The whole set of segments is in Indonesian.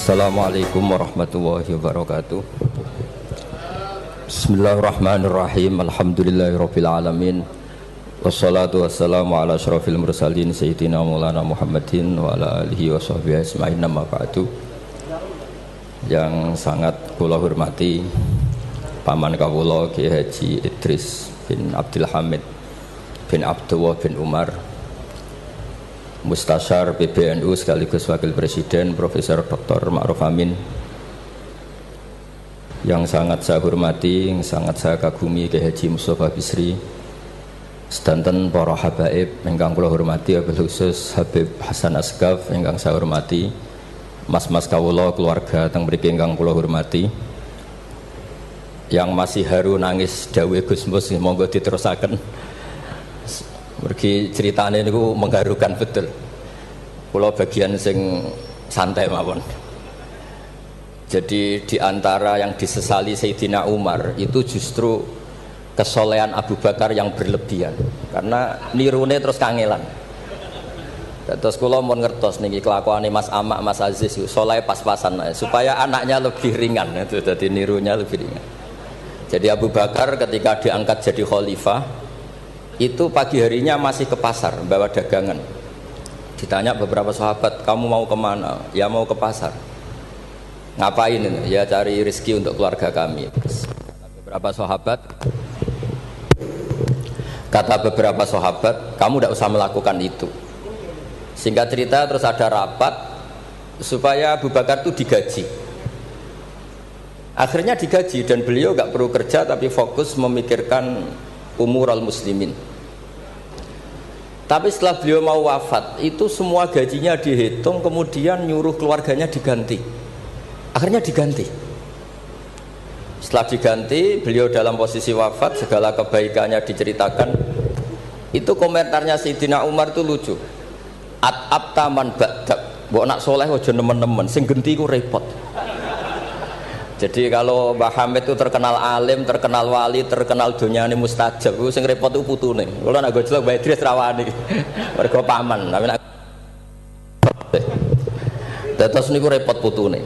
Assalamualaikum warahmatullahi wabarakatuh. Bismillahirrahmanirrahim. Alhamdulillahirabbil alamin. Wassalatu wassalamu ala asyrafil mursalin sayyidina maulana Muhammadin wa ala alihi wa sahbihi ajmain, amma ba'du. Yang sangat kula hormati paman kawula Kiai Haji Idris bin Abdul Hamid bin Abdullah bin Umar, Mustasyar PBNU sekaligus Wakil Presiden Profesor Dr. Ma'ruf Amin, yang sangat saya hormati, yang sangat saya kagumi Kiai Haji Mustafa Bisri, sedanten para habaib ingkang kula hormati, wabil khusus Habib Hasan Asgaf ingkang saya hormati, mas-mas kawula keluarga teng mriki ingkang kula hormati, yang masih haru nangis dawuh Gus Mus monggo diterusaken. Mergi ceritane niku mengharukan betul. Kula bagian sing santai mawon. Jadi di antara yang disesali Sayyidina Umar itu justru kesolehan Abu Bakar yang berlebihan, karena nirune terus kangelan. Terus kula mun ngertos niki kelakuane Mas Amak, Mas Aziz soleh pas-pasan supaya anaknya lebih ringan, itu dadi nirunya lebih ringan. Jadi Abu Bakar ketika diangkat jadi khalifah itu pagi harinya masih ke pasar bawa dagangan. Ditanya beberapa sahabat, kamu mau kemana? Ya mau ke pasar. Ngapain ini? Ya cari rezeki untuk keluarga kami. Kata beberapa sahabat, kamu tidak usah melakukan itu. Singkat cerita terus ada rapat supaya Abu Bakar itu digaji. Akhirnya digaji dan beliau gak perlu kerja tapi fokus memikirkan umur al-muslimin. Tapi setelah beliau mau wafat itu semua gajinya dihitung, kemudian nyuruh keluarganya diganti. Akhirnya diganti. Setelah diganti, beliau dalam posisi wafat, segala kebaikannya diceritakan. Itu komentarnya Sayyidina Umar itu lucu. At-ab taman ba'dak, mbok nak soleh aja nemen-nemen, sing genti ku repot. Jadi kalau Mbah Hamid itu terkenal alim, terkenal wali, terkenal dunyane mustajab, itu sing repot itu putune. Kalau nak gojlok Mbah Idris rawani, mergo paman. Tapi nak terus niku repot putune.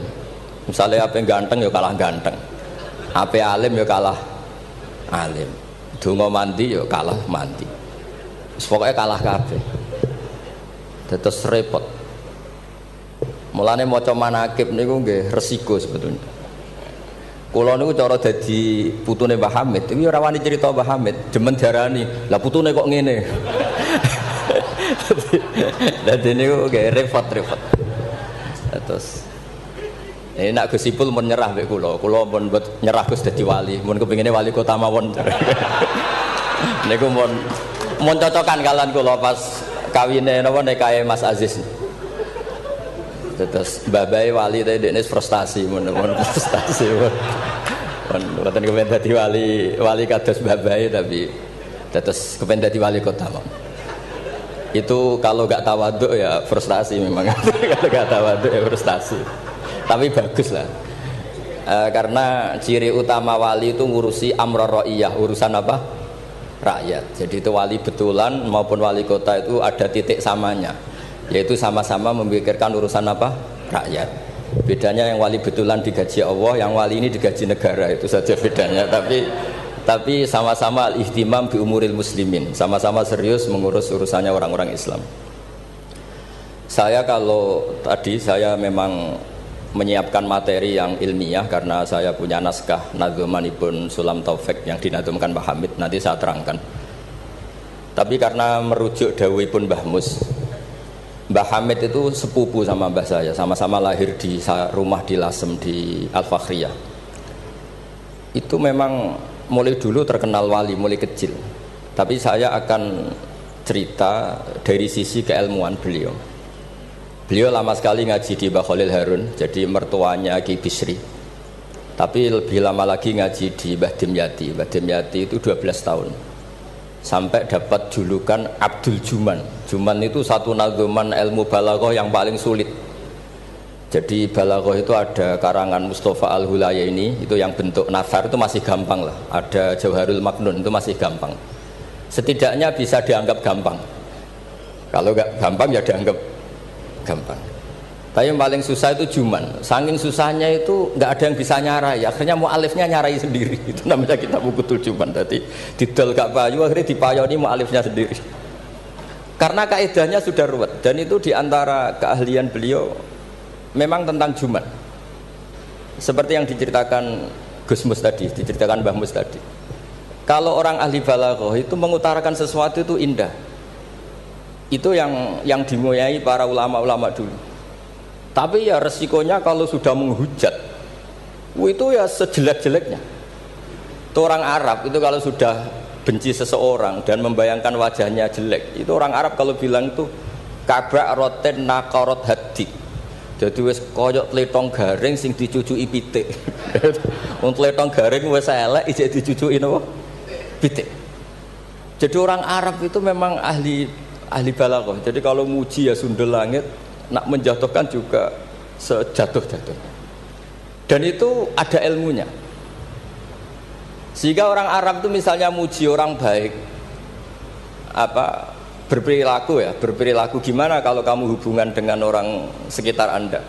Misalnya apa yang ganteng ya kalah ganteng, apa alim ya kalah alim, donga mandi ya kalah mandi. Pokoknya kalah kabeh. Terus repot. Mulane maca manaqib niku nggih resiko sebetulnya. Kula niku cara dadi putune Mbah Hamid, iki ora wani cerita Mbah Hamid, demen diarani, lah putune kok ngene. Dadi niku nggih repot-repot. Terus ini nak Gus Ipul mun nyerah mbek kula mun nyerah Gus dadi wali, mun kepingine wali kota mawon. Niku mun cocokan kalian kula pas kawine napa nikahe Mas Aziz. Terus babai wali tadi dekne frustasi mun frustasi mun mboten kepen dadi wali kados babai, tapi terus kepen dadi wali kota. Itu kalau gak tawaduk ya frustasi memang. Kalau gak tawaduk ya frustasi. Tapi bagus lah. Karena ciri utama wali itu ngurusi amra ra'iyah, urusan apa? Rakyat. Jadi itu wali betulan maupun wali kota itu ada titik samanya, yaitu sama-sama memikirkan urusan apa? Rakyat. Bedanya yang wali betulan digaji Allah, yang wali ini digaji negara, itu saja bedanya. Tapi sama-sama al-ihtimam bi umuril muslimin, sama-sama serius mengurus urusannya orang-orang Islam. Saya kalau tadi saya memang menyiapkan materi yang ilmiah karena saya punya naskah nadzumanipun Sulam Taufik yang dinadzumkan Mbah Hamid, nanti saya terangkan. Tapi karena merujuk dawuhipun Mbah Mus, Mbah Hamid itu sepupu sama mbah saya, sama-sama lahir di rumah di Lasem di Al-Fakhriyah. Itu memang mulai dulu terkenal wali, mulai kecil. Tapi saya akan cerita dari sisi keilmuan beliau. Beliau lama sekali ngaji di Mbah Khalil Harun, jadi mertuanya Ki Bisri. Tapi lebih lama lagi ngaji di Mbah Dimyati. Mbah Dimyati itu 12 tahun. Sampai dapat julukan Abdul Juman. Juman itu satu nadzuman ilmu balaghah yang paling sulit. Jadi balaghah itu ada karangan Mustafa Al-Hulayaini, itu yang bentuk nafar itu masih gampang lah. Ada Jauharul Maknun itu masih gampang. Setidaknya bisa dianggap gampang. Kalau nggak gampang ya dianggap gampang. Tapi yang paling susah itu juman. Saking susahnya itu nggak ada yang bisa nyarai. Akhirnya mu'alifnya nyarai sendiri. Itu namanya kitab Bukutul Juman. Jadi didol gak payu, akhirnya dipayoni mu'alifnya sendiri. Karena kaidahnya sudah ruwet. Dan itu diantara keahlian beliau memang tentang juman. Seperti yang diceritakan Gus Mus tadi, diceritakan Mbah Mus tadi. Kalau orang ahli balaghah itu mengutarakan sesuatu itu indah. Itu yang dimuyai para ulama-ulama dulu. Tapi ya resikonya kalau sudah menghujat, itu ya sejelek-jeleknya. Itu orang Arab itu kalau sudah benci seseorang dan membayangkan wajahnya jelek, itu orang Arab kalau bilang itu kabrak roten nakarot hati. Jadi wes koyok tletong garing sing dicucuki pitik. Untuk tletong garing wes elek ijek dicucuki napa? Pitik. Jadi orang Arab itu memang ahli balaghah. Jadi kalau muji ya sundel langit, nak menjatuhkan juga sejatuh-jatuhnya. Dan itu ada ilmunya. Sehingga orang Arab itu misalnya muji orang baik, berperilaku gimana kalau kamu hubungan dengan orang sekitar Anda.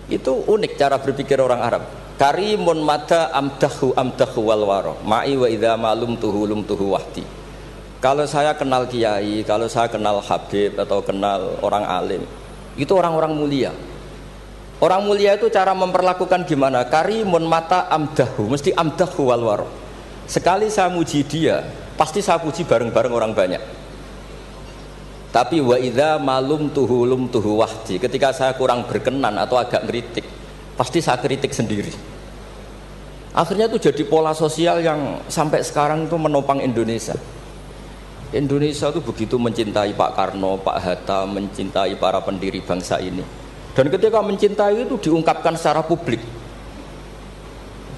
Itu unik cara berpikir orang Arab. Karimun mata amdahu wal waro ma'i wa idza malum tuhu wahdi. Kalau saya kenal kiai, kalau saya kenal habib atau kenal orang alim, itu orang-orang mulia. Orang mulia itu cara memperlakukan gimana? Karimun mata amdahu, mesti amdahu wal waro. Sekali saya muji dia, pasti saya puji bareng-bareng orang banyak. Tapi wa idza malum tuhu wahdi, ketika saya kurang berkenan atau agak ngeritik, pasti saya kritik sendiri. Akhirnya itu jadi pola sosial yang sampai sekarang itu menopang Indonesia. Indonesia itu begitu mencintai Pak Karno, Pak Hatta, mencintai para pendiri bangsa ini. Dan ketika mencintai itu diungkapkan secara publik.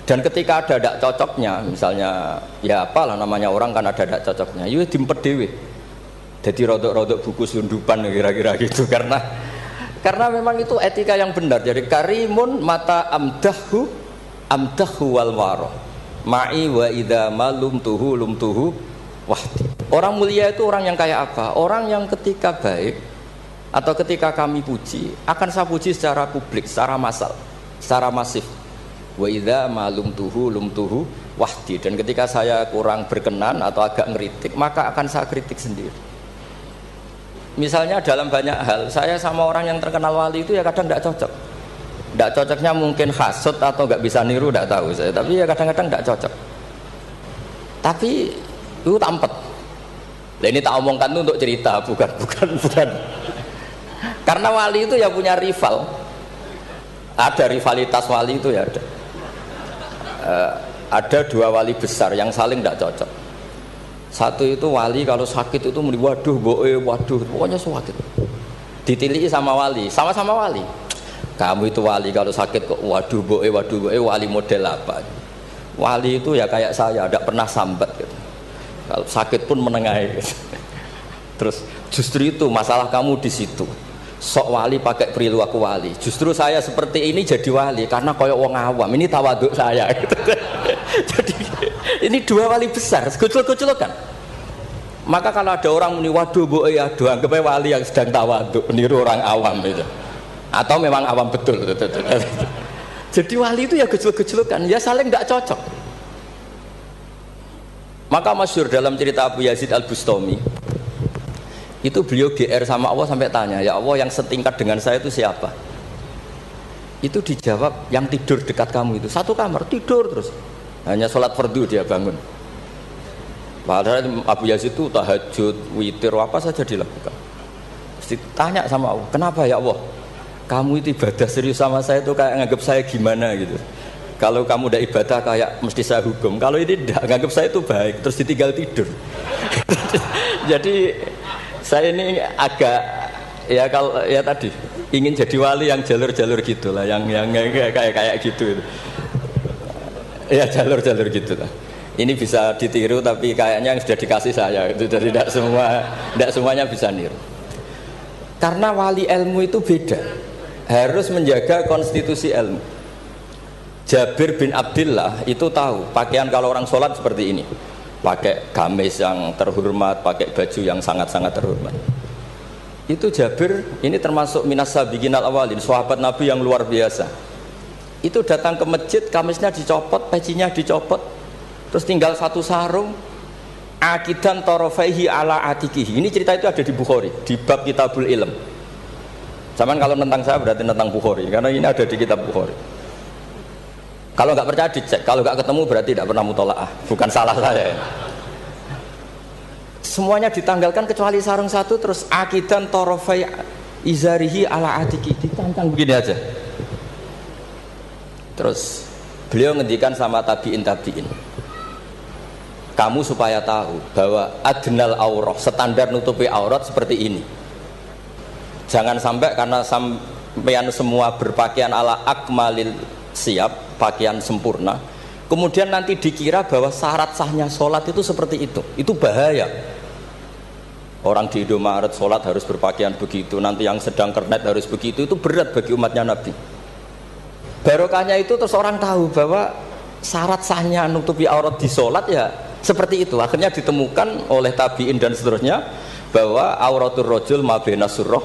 Dan ketika ada tidak cocoknya, misalnya ya apalah namanya orang kan ada tidak cocoknya, itu dimpet dewe. Jadi rodok-rodok buku sundupan kira-kira gitu karena memang itu etika yang benar. Jadi karimun mata amdahu wal waro ma'i wa idza malum tuhu wahdi. Orang mulia itu orang yang kayak apa? Orang yang ketika baik atau ketika kami puji akan saya puji secara publik, secara massal, secara masif. Wa idza malum tuhu wahdi. Dan ketika saya kurang berkenan atau agak ngeritik, maka akan saya kritik sendiri. Misalnya dalam banyak hal, saya sama orang yang terkenal wali itu ya kadang tidak cocok. Tidak cocoknya mungkin hasut atau nggak bisa niru, tidak tahu saya. Tapi ya kadang-kadang tidak cocok. Tapi itu tampet. Nah, ini tak omongkan itu untuk cerita, bukan. Karena wali itu ya punya rival. Ada rivalitas wali itu ya ada. Ada dua wali besar yang saling tidak cocok. Satu itu wali kalau sakit itu muni waduh pokoknya sakit. Ditiliki sama wali, sama-sama wali. Kamu itu wali kalau sakit kok waduh wali model apa? Wali itu ya kayak saya, tidak pernah sambat gitu. Kalau sakit pun menengahi. Terus justru itu masalah kamu di situ. Sok wali pakai perilaku wali. Justru saya seperti ini jadi wali karena koyok wong awam. Ini tawaduk saya. Gitu. Jadi ini dua wali besar, kucul-kucul kan. Maka kalau ada orang muni waduh anggap aja wali yang sedang tawaduk, meniru orang awam itu. Atau memang awam betul. Jadi wali itu ya kucul-kucul kan, ya saling tidak cocok. Maka masyhur dalam cerita Abu Yazid Al-Bustami itu beliau GR sama Allah sampai tanya, ya Allah yang setingkat dengan saya itu siapa? Itu dijawab yang tidur dekat kamu itu, satu kamar tidur terus, hanya sholat fardu dia bangun. Padahal Abu Yazid itu tahajud, witir, apa saja dilakukan. Terus ditanya sama Allah, kenapa ya Allah? Kamu itu ibadah serius sama saya itu kayak nganggap saya gimana gitu. Kalau kamu udah ibadah kayak mesti saya hukum. Kalau ini tidak, nganggap saya itu baik, terus ditinggal tidur. Jadi saya ini agak ya kalau ya tadi ingin jadi wali yang jalur-jalur gitulah, yang kayak gitu. Ya jalur-jalur gitulah. Ini bisa ditiru tapi kayaknya yang sudah dikasih saya itu, jadi tidak semuanya bisa niru. Karena wali ilmu itu beda, harus menjaga konstitusi ilmu. Jabir bin Abdillah itu tahu pakaian kalau orang sholat seperti ini, pakai gamis yang terhormat, pakai baju yang sangat-sangat terhormat. Itu Jabir, ini termasuk minas sabiqinal awalin, sahabat Nabi yang luar biasa. Itu datang ke masjid, kamisnya dicopot, pecinya dicopot, terus tinggal satu sarung, akidan torofaihi ala atikihi. Ini cerita itu ada di Bukhari, di bab Kitabul Ilm. Zaman kalau tentang saya berarti tentang Bukhari, karena ini ada di kitab Bukhari. Kalau nggak percaya dicek, kalau nggak ketemu berarti tidak pernah mutolaah, bukan salah saya. Semuanya ditanggalkan kecuali sarung satu, terus akidan torofai izarihi ala atiki, ditantang begini aja. Terus beliau ngendikan sama tabiin, kamu supaya tahu bahwa adnal aurah, standar nutupi aurat seperti ini. Jangan sampai karena sampean semua berpakaian ala akmalil siap, pakaian sempurna, kemudian nanti dikira bahwa syarat sahnya sholat itu seperti itu bahaya. Orang di Indomaret sholat harus berpakaian begitu, nanti yang sedang kernet harus begitu, itu berat bagi umatnya Nabi. Barokahnya itu terus orang tahu bahwa syarat sahnya nutupi aurat di sholat ya seperti itu. Akhirnya ditemukan oleh tabiin dan seterusnya bahwa auratul rajul ma baina surrah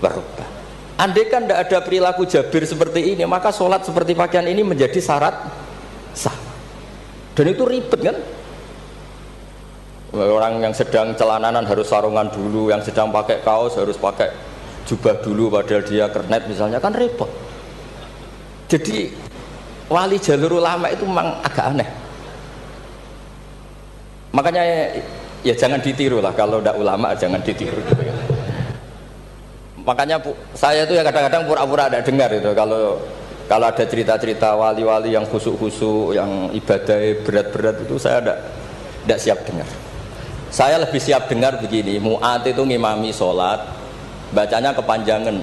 warukbah. Andai kan tidak ada perilaku Jabir seperti ini, maka sholat seperti pakaian ini menjadi syarat sah. Dan itu ribet kan? Orang yang sedang celananan harus sarungan dulu, yang sedang pakai kaos harus pakai jubah dulu, padahal dia kernet misalnya, kan repot. Jadi wali jalur ulama itu memang agak aneh. Makanya ya jangan ditiru lah, kalau tidak ulama jangan ditiru. Makanya saya itu ya kadang-kadang pura-pura ada dengar itu kalau ada cerita-cerita wali-wali yang khusuk-khusuk, yang ibadah berat-berat itu saya tidak siap dengar. Saya lebih siap dengar begini, Mu'ad itu ngimami sholat, bacanya kepanjangan.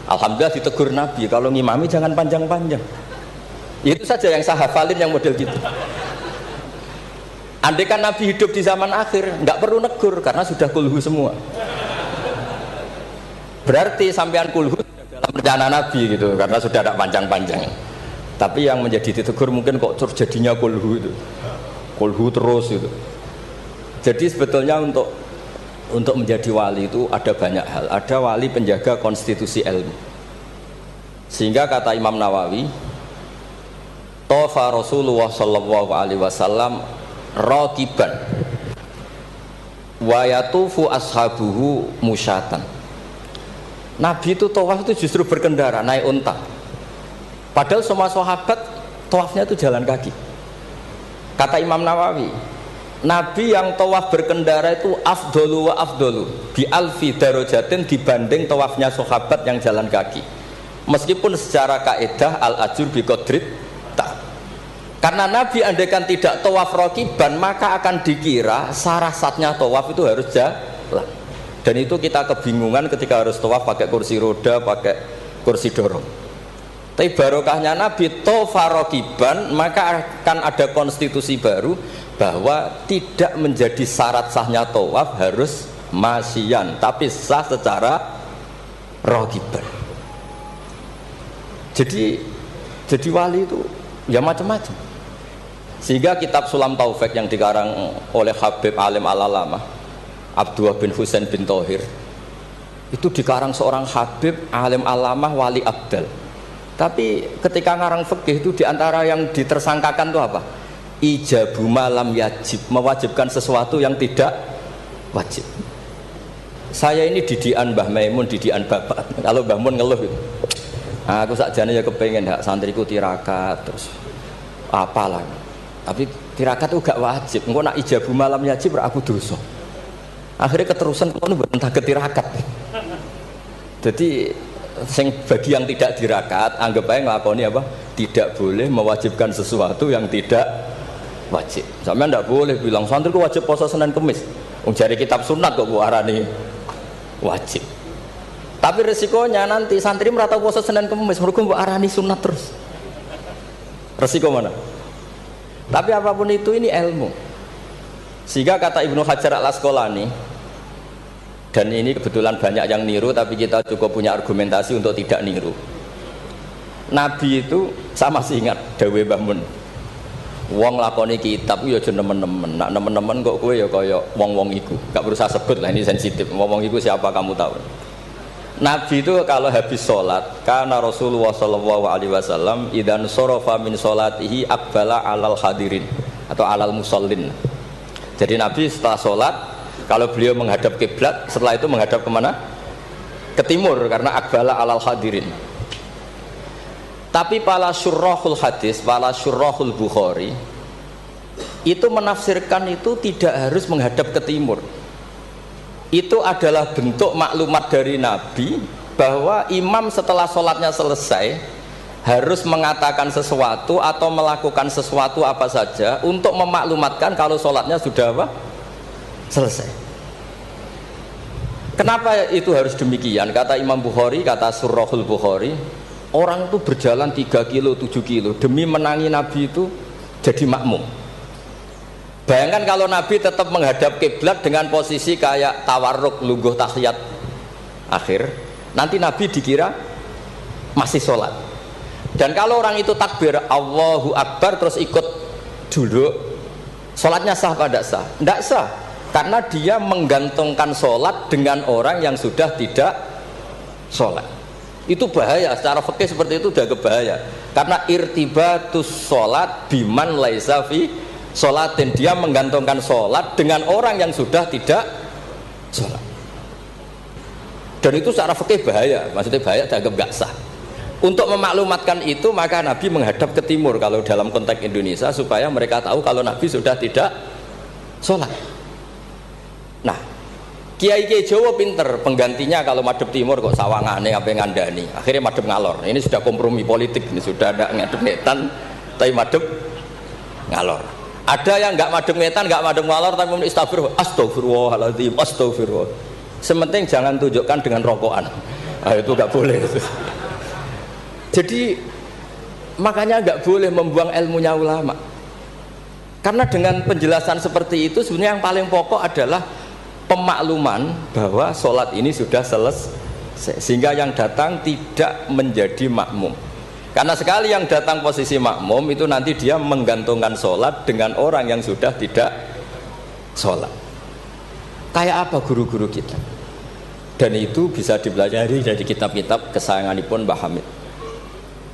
Alhamdulillah ditegur Nabi, kalau ngimami jangan panjang-panjang. Itu saja yang saya hafalin yang model gitu. Andai kan Nabi hidup di zaman akhir, nggak perlu negur karena sudah kulhu semua. Berarti sampean kulhu dalam rencana Nabi gitu, karena sudah ada panjang-panjang. Tapi yang menjadi ditegur mungkin kok terjadinya kulhu itu, kulhu terus itu. Jadi sebetulnya untuk menjadi wali itu ada banyak hal. Ada wali penjaga konstitusi ilmu. Sehingga kata Imam Nawawi, Tofa Rasulullah sallallahu alaihi wasallam raqiban wa yatufu ashabuhu musyatan. Nabi itu tawaf itu justru berkendara, naik unta. Padahal semua sahabat tawafnya itu jalan kaki. Kata Imam Nawawi, Nabi yang tawaf berkendara itu afdolu wa afdolu bi alfi darajatin dibanding tawafnya sahabat yang jalan kaki. Meskipun secara kaidah al ajur bi qadrit ta. Karena Nabi andaikan tidak tawaf raqiban maka akan dikira syarat-syaratnya tawaf itu harus jalan. Dan itu kita kebingungan ketika harus tawaf pakai kursi roda, pakai kursi dorong. Tapi barokahnya Nabi tawafa raqiban maka akan ada konstitusi baru bahwa tidak menjadi syarat sahnya tawaf harus masyian, tapi sah secara raqiban. Jadi wali itu ya macam-macam. Sehingga kitab Sulam Taufik yang dikarang oleh Habib Alim Al-Alamah Abdullah bin Husain bin Thohir itu dikarang seorang Habib Alim Alamah Wali Abdal. Tapi ketika ngarang fikih itu diantara yang ditersangkakan itu apa? Ijabu malam yajib, mewajibkan sesuatu yang tidak wajib. Saya ini didikan Mbah Maimun, didikan bapak. Kalau Mbah Mun ngeluh gitu, aku sakjane ya kepengen hak santriku tirakat terus apalah. Tapi tirakat itu gak wajib. Engko nak ijabu malam yajib aku dosa. Akhirnya keterusan kono mboten saged tirakat. Jadi sing bagi yang tidak tirakat anggap aja nglakoni apa? Tidak boleh mewajibkan sesuatu yang tidak wajib. Sampeyan ndak boleh bilang santriku wajib puasa Senin Kamis. Wong jare kitab sunat kok arani wajib. Tapi resikonya nanti santri merata puasa Senin Kamis mergo mbok arani sunat terus. Resiko mana? Tapi apapun itu ini ilmu. Sehingga kata Ibnu Hajar Al-Asqalani, dan ini kebetulan banyak yang niru tapi kita cukup punya argumentasi untuk tidak niru. Nabi itu sama sih ingat dawe Mbah Mun. Wong lakoni kitab ya aja nemen-nemen. Nak nemen-nemen kok kowe ya kaya wong-wong iku. Gak berusaha sebut lah, ini sensitif. Wong-wong iku siapa kamu tahu. Nabi itu kalau habis sholat, karena Rasulullah Shallallahu Alaihi Wasallam idan sorofa min sholatihi akbala alal hadirin atau alal musallin. Jadi Nabi setelah sholat, kalau beliau menghadap kiblat, setelah itu menghadap kemana? Ke timur, karena akbala alal hadirin. Tapi para syurrahul hadis, para syurrahul Bukhari itu menafsirkan itu tidak harus menghadap ke timur. Itu adalah bentuk maklumat dari Nabi bahwa imam setelah sholatnya selesai harus mengatakan sesuatu atau melakukan sesuatu apa saja untuk memaklumatkan kalau sholatnya sudah apa? Selesai. Kenapa itu harus demikian? Kata Imam Bukhari, kata Surahul Bukhari, orang itu berjalan 3 kilo, 7 kilo demi menangi Nabi itu jadi makmum. Bayangkan kalau Nabi tetap menghadap kiblat dengan posisi kayak tawarruk lungguh tahiyat akhir, nanti Nabi dikira masih sholat. Dan kalau orang itu takbir Allahu Akbar terus ikut duduk, sholatnya sah apa tidak sah? Tidak sah, karena dia menggantungkan sholat dengan orang yang sudah tidak sholat. Itu bahaya, secara fikih seperti itu udah kebahaya, karena irtibatus sholat biman laisa fi sholatin, dia menggantungkan sholat dengan orang yang sudah tidak sholat. Dan itu secara fikih bahaya, maksudnya bahaya dianggap gak sah. Untuk memaklumatkan itu maka Nabi menghadap ke timur kalau dalam konteks Indonesia, supaya mereka tahu kalau Nabi sudah tidak sholat. Nah, kiai-kiai Jawa pinter, penggantinya kalau madhep timur kok sawangane apa ngandani, akhirnya madhep ngalor. Ini sudah kompromi politik, ini sudah ada ngadep netan tapi madhep ngalor. Ada yang nggak madem ngetan, nggak madem ngalor, tapi muni astagfirullahaladzim, astagfirullah. Sementing jangan tunjukkan dengan rokokan. Nah, itu nggak boleh. Jadi makanya nggak boleh membuang ilmunya ulama. Karena dengan penjelasan seperti itu sebenarnya yang paling pokok adalah pemakluman bahwa sholat ini sudah selesai, sehingga yang datang tidak menjadi makmum. Karena sekali yang datang posisi makmum itu nanti dia menggantungkan sholat dengan orang yang sudah tidak sholat. Kayak apa guru-guru kita? Dan itu bisa dipelajari dari kitab-kitab kesayanganipun Mbah Hamid.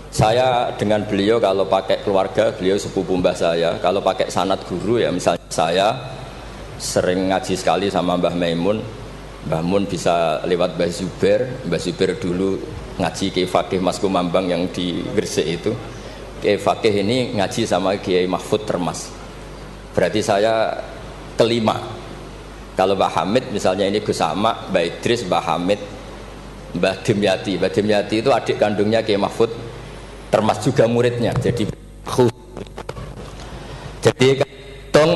Saya dengan beliau kalau pakai keluarga, beliau sepupu mbah saya. Kalau pakai sanad guru ya, misalnya saya sering ngaji sekali sama Mbah Maimun. Mbah Mun bisa lewat Mbah Zubair dulu ngaji Kiai Fakih Mas Kumambang yang di Gresik itu. Kiai Fakih ini ngaji sama Kiai Mahfud Termas. Berarti saya kelima. Kalau Mbah Hamid misalnya ini Gus Sama, Mbah Idris, Mbah Hamid, Mbah Dimyati. Mbah Dimyati itu adik kandungnya Kiai Mahfud Termas, juga muridnya. Jadi hitung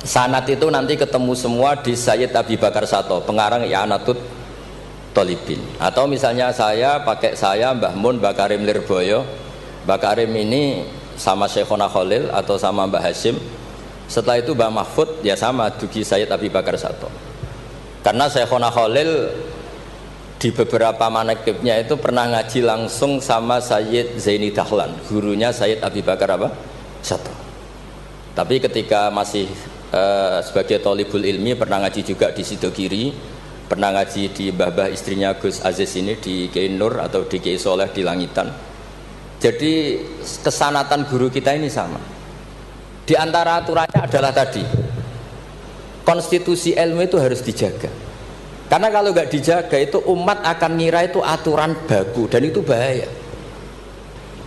sanad itu nanti ketemu semua di Sayyid Abi Bakar Sato, pengarang I'anatul Thalibin. Atau misalnya saya pakai Mbah Mun, Mbah Karim Lirboyo. Mbah Karim ini sama Syekhona Khalil atau sama Mbah Hashim. Setelah itu Mbah Mahfud ya sama dugi Sayyid Abi Bakar Sato. Karena Syekhona Khalil di beberapa manaqibnya itu pernah ngaji langsung sama Sayyid Zaini Dahlan, gurunya Sayyid Abi Bakar Sato. Tapi ketika masih sebagai thalibul ilmi pernah ngaji juga di Sidogiri, pernah ngaji di mbah-mbah istrinya Gus Aziz ini di Kiai Nur atau di Kiai Soleh di Langitan. Jadi kesanatan guru kita ini sama. Di antara aturannya adalah tadi, konstitusi ilmu itu harus dijaga. Karena kalau nggak dijaga itu umat akan ngira itu aturan baku, dan itu bahaya.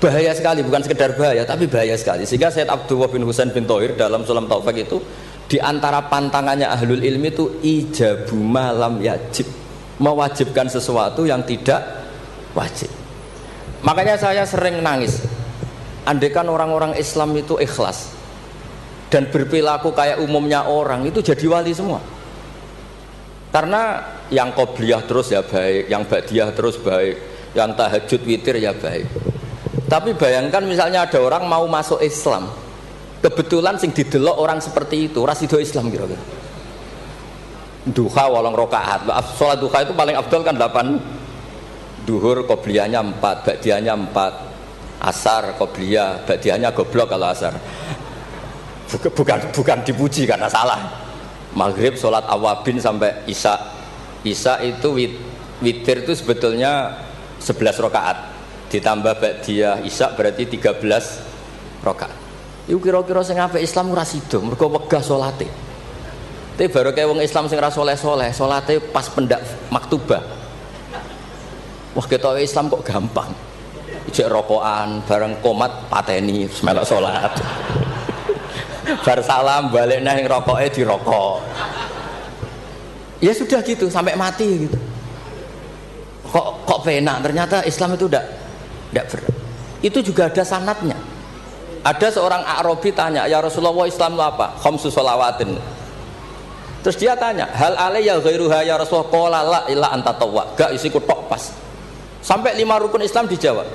Bahaya sekali, bukan sekedar bahaya tapi bahaya sekali. Sehingga Sayyid Abdullah bin Husain bin Thohir dalam Sulam Taufik itu di antara pantangannya ahlul ilmi itu ijabu malam yajib, mewajibkan sesuatu yang tidak wajib. Makanya saya sering nangis andaikan orang-orang Islam itu ikhlas dan berperilaku kayak umumnya orang, itu jadi wali semua. Karena yang qobliyah terus ya baik, yang ba'diyah terus baik, yang tahajud witir ya baik. Tapi bayangkan misalnya ada orang mau masuk Islam, kebetulan sing didelok orang seperti itu rasido Islam kira-kira. Duha 8 rakaat. Sholat duha itu paling afdal kan 8. Duhur qobliyahnya 4, ba'diyahnya 4. Asar qobliyah, ba'diyahnya goblok kalau asar. Bukan dipuji karena salah. Maghrib sholat awabin sampai isya. Isya itu witir itu sebetulnya 11 rakaat ditambah ba'diyah isya berarti 13 rakaat. Iku kira-kira sing apik Islam ora sida, mergo wegah salate. Tapi baru kayak wong Islam sing ra saleh-saleh, salate pas pendak maktubah. Wah ketok Islam kok gampang. Ijek rokokan, bareng komat pateni melok salat. Bar salam balik nang rokoke dirokok. Ya sudah gitu sampai mati gitu. Kok penak, ternyata Islam itu tidak berat. Itu juga ada sanadnya. Ada seorang Arabi tanya, ya Rasulullah Islam itu apa? Khamsu sholawatin. Terus dia tanya, hal alayya ghairuha ya Rasulullah? Qala la illa anta tawwa. Gak isiku tok pas. Sampai 5 rukun Islam dijawab.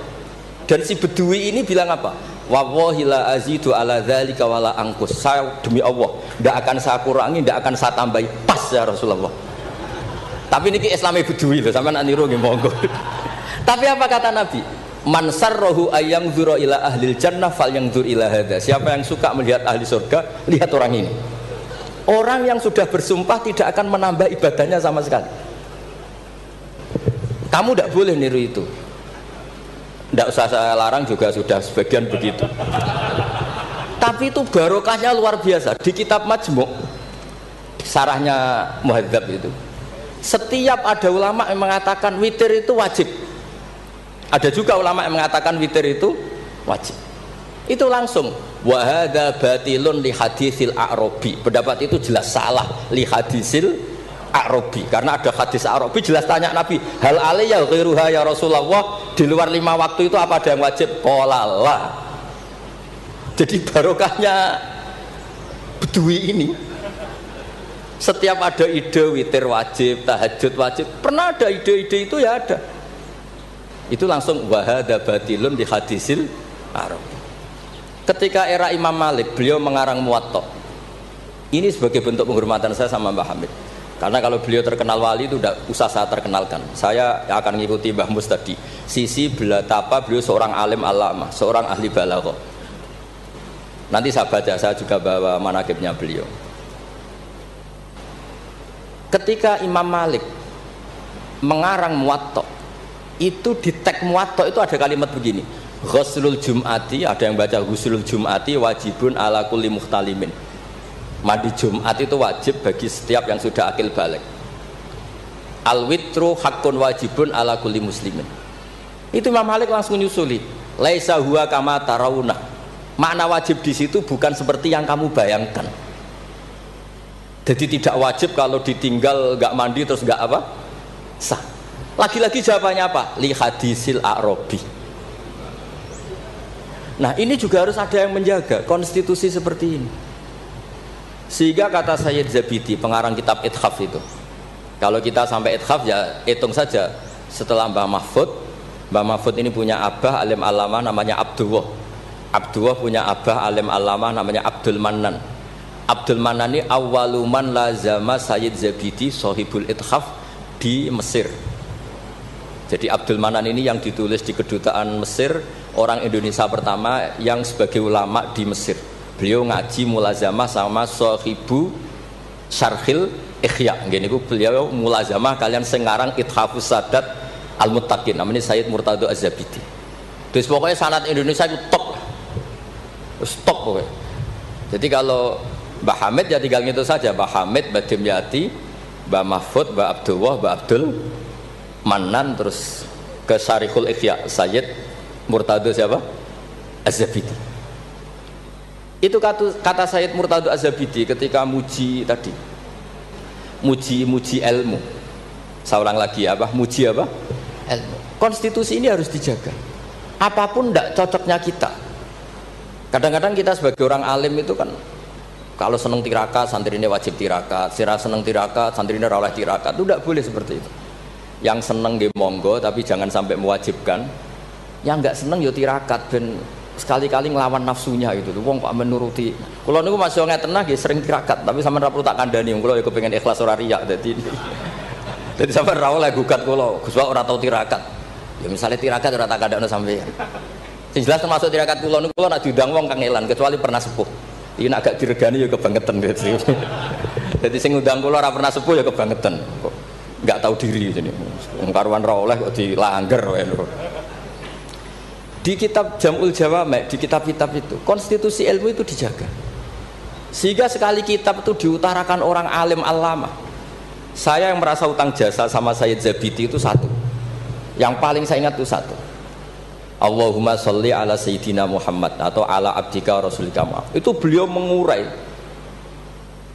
Dan si Bedui ini bilang apa? Wallahi la azidu ala dzalika wala angkus. Saya demi Allah, tidak akan saya kurangi, tidak akan saya tambahi. Pas ya Rasulullah. Tapi ini Islamnya Bedui loh, sampean niru nggih monggo. Tapi apa kata Nabi? Man sarrahu ayyang dzura ila ahlil jannah falyangdzur ila hadza. Siapa yang suka melihat ahli surga, lihat orang ini. Orang yang sudah bersumpah tidak akan menambah ibadahnya sama sekali. Kamu tidak boleh niru itu. Tidak usah saya larang juga sudah sebagian begitu. Tapi itu barokahnya luar biasa. Di kitab Majmu' sarahnya Muhadzab itu, setiap ada ulama yang mengatakan witir itu wajib, ada juga ulama yang mengatakan witir itu wajib. Itu langsung wa hadza batilun li hadisil a'rabi. Pendapat itu jelas salah li hadisil A'rabi, karena ada hadis A'rabi jelas tanya Nabi, hal alayya ghairuha ya Rasulullah, di luar 5 waktu itu apa ada yang wajib? Qala la. Jadi barokahnya Bedui ini, setiap ada ide witir wajib, tahajud wajib, pernah ada ide-ide itu ya ada. Itu langsung wa hadza batilun li hadisil A'rabi. Ketika era Imam Malik, beliau mengarang Muwatta. Ini sebagai bentuk penghormatan saya sama Mbah Hamid. Karena kalau beliau terkenal wali itu tidak usah saya terkenalkan. Saya akan mengikuti Mbah Mus tadi. Sisi betapa beliau seorang alim alama, seorang ahli balaghah. Nanti saya baca, saya juga bawa manaqibnya beliau. Ketika Imam Malik mengarang Muwatta, itu di teks Muwatta itu ada kalimat begini. Ghuslul Jum'ati, ada yang baca Ghuslul Jum'ati wajibun ala kulli muhtalimin. Mandi Jumat itu wajib bagi setiap yang sudah akil balik. Al-witru hakun wajibun ala kulli muslimin. Itu Imam Malik langsung nyusuli. Laisa huwa kama tarawuna. Makna wajib di situ bukan seperti yang kamu bayangkan. Jadi tidak wajib kalau ditinggal nggak mandi terus nggak apa? Sah. Lagi-lagi jawabannya apa? Li hadisil A'rabi. Nah, ini juga harus ada yang menjaga konstitusi seperti ini. Sehingga kata Sayyid Zabidi, pengarang kitab Ithaf itu, kalau kita sampai Ithaf ya hitung saja setelah Mbah Mahfud ini punya abah alim alama namanya Abdullah. Abdullah punya abah alim alama namanya Abdul Mannan. Abdul Mannan ini awaluman lazama Sayyid Zabidi Sohibul Ithaf di Mesir. Jadi Abdul Mannan ini yang ditulis di kedutaan Mesir, orang Indonesia pertama yang sebagai ulama di Mesir. Beliau ngaji mulazamah sama Sohibu Syarhil Ikhya. Gini beliau mulazamah kalian sengarang Ithafus Sadat Al-Muttaqin, namanya Sayyid Murtado Az-Zabidi. Terus pokoknya sanad Indonesia itu top, stop pokoknya. Jadi kalau Mbah Hamid ya tinggal gitu saja, Mbah Hamid, Mbah Dimyati, Mbah Mahfud, Mbah Abdullah, Mbah Abdul Mannan, terus ke Syarhul Ikhya Sayyid Murtado siapa? Az-Zabidi. Itu kata Sayyid Murtado Az-Zabidi ketika muji tadi, muji ilmu. Saya ulang lagi apa? Muji apa? Ilmu. Konstitusi ini harus dijaga. Apapun tidak cocoknya kita. Kadang-kadang kita sebagai orang alim itu kan, kalau seneng tirakat, santrinya wajib tirakat. Sira seneng tirakat, santrinya ora oleh tirakat. Itu tidak boleh seperti itu. Yang seneng nggih monggo, tapi jangan sampai mewajibkan. Yang nggak seneng yo tirakat ben sekali-kali ngelawan nafsunya gitu. Wong kok menuruti. Kula niku masih ngeten nggih sering tirakat, tapi sampean ra perlu tak kandhani. Kula ya kepengin ikhlas ora riya dadi. Dadi sampean ra oleh gugat kula, Gus ora tau tirakat. Ya misalnya tirakat ora tak kandhani sampean. Sing jelas termasuk tirakat kula niku kula nak diundang wong kangelan kecuali pernah sepuh. Iki nek agak diregani ya kebangetan gitu. Jadi sing ngundang kula ora pernah sepuh ya kebangetan. nggak tahu diri ini. Karuan ra oleh kok dilanggar wae. Di kitab Jam'ul Jawami', di kitab-kitab itu, konstitusi ilmu itu dijaga. Sehingga sekali kitab itu diutarakan orang alim alama. Saya yang merasa utang jasa sama Sayyid Zabidi itu satu. Yang paling saya ingat itu satu. Allahumma sholli ala Sayyidina Muhammad atau ala abdika rasulika Muhammad. Itu beliau mengurai.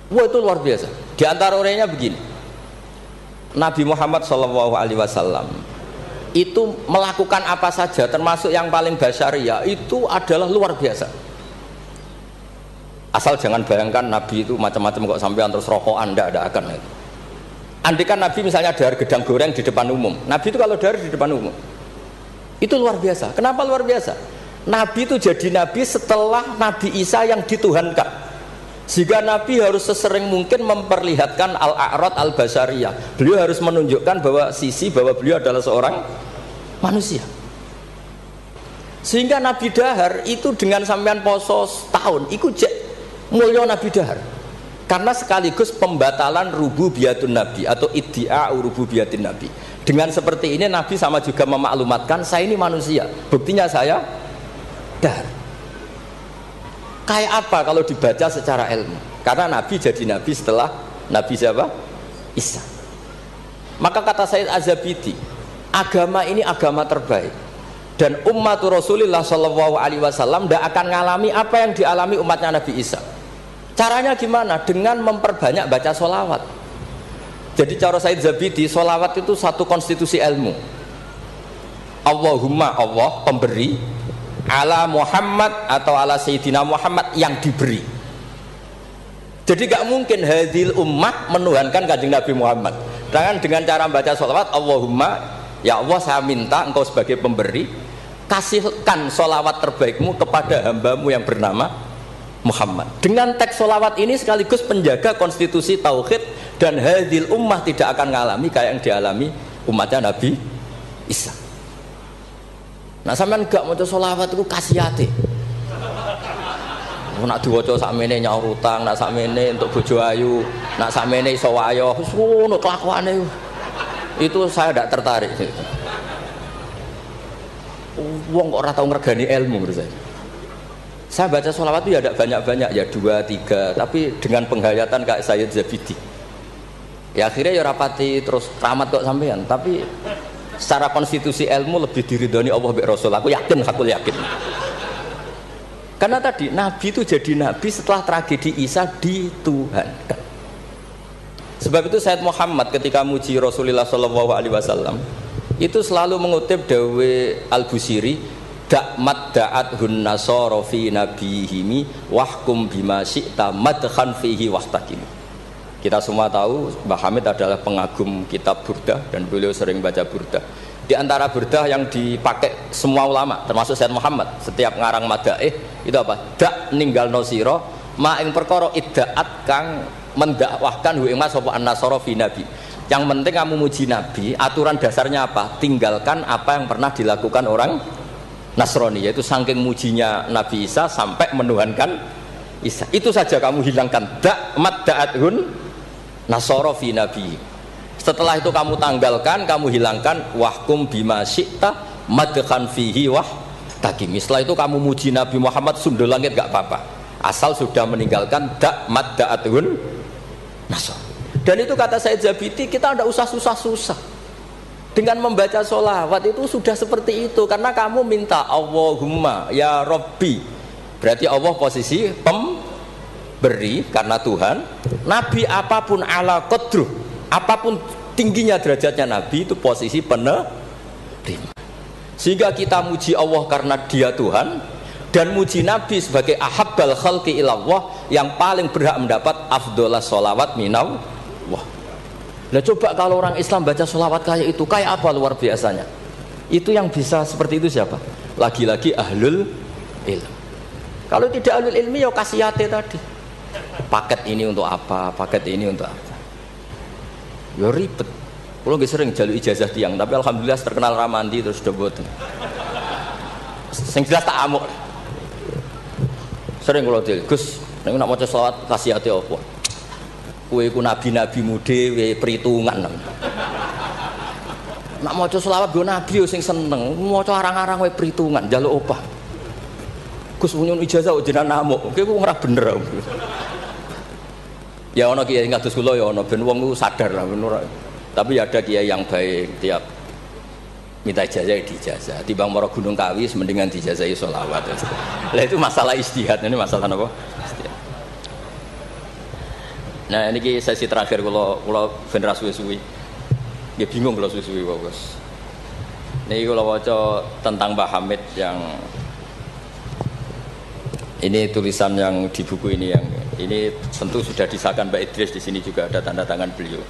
Wah, itu luar biasa. Di antara urainya begini. Nabi Muhammad SAW itu melakukan apa saja termasuk yang paling basyariah itu adalah luar biasa. Asal jangan bayangkan Nabi itu macam-macam kok sampean terus rokokan, ada akan itu. Andikan Nabi misalnya dahar gedang goreng di depan umum, Nabi itu kalau dahar di depan umum itu luar biasa. Kenapa luar biasa? Nabi itu jadi Nabi setelah Nabi Isa yang dituhankan. Sehingga Nabi harus sesering mungkin memperlihatkan al-a'rad al-basyariyah. Beliau harus menunjukkan bahwa beliau adalah seorang manusia. Sehingga Nabi dahar itu dengan sampean poso setahun ikut mulya Nabi dahar. Karena sekaligus pembatalan rububiyatun Nabi atau iddia rububiyatin Nabi. Dengan seperti ini Nabi sama juga memaklumatkan saya ini manusia. Buktinya saya dahar. Kayak apa kalau dibaca secara ilmu? Karena Nabi jadi Nabi setelah Nabi siapa? Isa. Maka kata Sayyid Az-Zabidi, agama ini agama terbaik. Dan umat Rasulullah SAW tidak akan mengalami apa yang dialami umatnya Nabi Isa. Caranya gimana? Dengan memperbanyak baca sholawat. Jadi cara Sayyid Zabidi, sholawat itu satu konstitusi ilmu. Allahumma Allah pemberi, ala Muhammad atau ala Sayyidina Muhammad yang diberi. Jadi gak mungkin hadil ummah menuhankan kanjeng Nabi Muhammad. Dengan cara membaca sholawat, Allahumma ya Allah saya minta engkau sebagai pemberi, kasihkan sholawat terbaikmu kepada hambamu yang bernama Muhammad. Dengan teks sholawat ini sekaligus penjaga konstitusi tauhid dan hadil ummah tidak akan mengalami kayak yang dialami umatnya Nabi Isa. Nah sampean gak maca sholawat itu kasihate. Nak diwaca sakmene nyaur utang, nak sakmene untuk bojo ayu, nak sakmene iso wayo, wis ngono kelakuane. Itu saya tidak tertarik. Wong kok ora tau ngregani ilmu menurut saya. Saya baca sholawat itu ya tidak banyak-banyak, ya 2, 3, tapi dengan penghayatan kayak Sayyid Zabidi. Ya akhirnya ya rapati terus keramat kok sampean, tapi secara konstitusi ilmu lebih diridhoni Allah mbek Rasul. Aku yakin. Karena tadi Nabi itu jadi Nabi setelah tragedi Isa dituhankan. Sebab itu Sayyid Muhammad ketika muji Rasulullah SAW itu selalu mengutip dawe Al-Busiri, da'mat da'athun nasara fi nabihimi wahkum bima syi'ta madkhan fihi wahtakim. Kita semua tahu Mbah Hamid adalah pengagum kitab Burdah dan beliau sering baca Burdah. Di antara Burdah yang dipakai semua ulama termasuk Sayyid Muhammad setiap ngarang madaih itu apa? Dak ninggal nosiro ma ing perkara iddaat kang mendakwahkan hu ing mas sapa an-nasara fi nabi. Yang penting kamu muji Nabi, aturan dasarnya apa? Tinggalkan apa yang pernah dilakukan orang Nasrani, yaitu saking mujinya Nabi Isa sampai menuhankan Isa. Itu saja kamu hilangkan. Da'mat da'athun nasara fi nabi. Setelah itu kamu tanggalkan, kamu hilangkan wahkum bima syi'ta madkhan fihi wah takim. Setelah itu kamu muji Nabi Muhammad sundul langit gak apa-apa, asal sudah meninggalkan da'mat da'athun nasara. Dan itu kata Sayyid Zabidi, kita tidak usah susah-susah dengan membaca sholawat itu sudah seperti itu. Karena kamu minta Allahumma ya Rabbi, berarti Allah posisi pemberi karena Tuhan. Nabi apapun ala qadruh, apapun tingginya derajatnya Nabi itu posisi penerima. Sehingga kita muji Allah karena dia Tuhan, dan muji Nabi sebagai ahabbal khalqi ilallah, yang paling berhak mendapat afdholas sholawat minallah. Nah coba kalau orang Islam baca sholawat kayak itu, kayak apa luar biasanya. Itu yang bisa seperti itu siapa? Lagi-lagi ahlul ilm. Kalau tidak ahlul ilmi ya kasihate tadi. Paket ini untuk apa, paket ini untuk apa. Ya ribet. Kalau nggak sering jalur ijazah tiang, tapi alhamdulillah terkenal ramandi terus sudah buat. Sing jelas tak amuk. Sering kalau dia, Gus, nek nak maca sholawat kasihate apa? Kowe iku nabi-nabimu dhewe perhitungan. Nak maca selawat go nabi yo sing seneng, maca arang-arang wae perhitungan njaluk opah. Gus nyun ijazah jenengan namuk, kowe ora bener. Ya ana kiai kados kula ya ana ben wong ku sadar lah bener. Tapi ada kiai yang baik tiap minta ijazah dijazah. Timbang mara Gunung Kawi mendingan dijazahi selawat. Lah itu masalah istihad, ini masalah apa? Istihad. Nah, ini sesi terakhir kula ben ra suwi-suwi. Ya bingung kula suwi-suwi kok, Gus. Niki kula waca tentang Mbah Hamid yang ini tulisan yang di buku ini yang ini tentu sudah disahkan Mbak Idris, di sini juga ada tanda tangan beliau.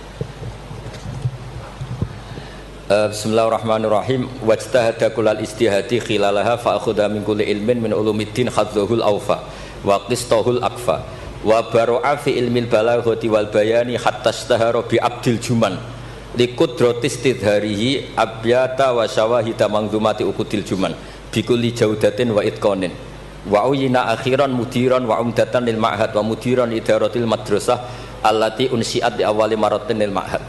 Bismillahirrahmanirrahim. Wajtahada kullal istihadi khilalaha fa akhudha min kulli ilmin min ulumiddin khadzuhul awfa wa qistahul akfa wa baro'a fi ilmil balaghati wal bayani hatta istahara bi abdil juman liqudratis tidharihi abyata wa syawahida mangdumati ukudil juman bi kulli jaudatin wa itqanin wa uyina akhiran mudiran wa umdatan lil ma'had wa mudiran idaratil madrasah allati unsiat di awali maratin lil ma'had.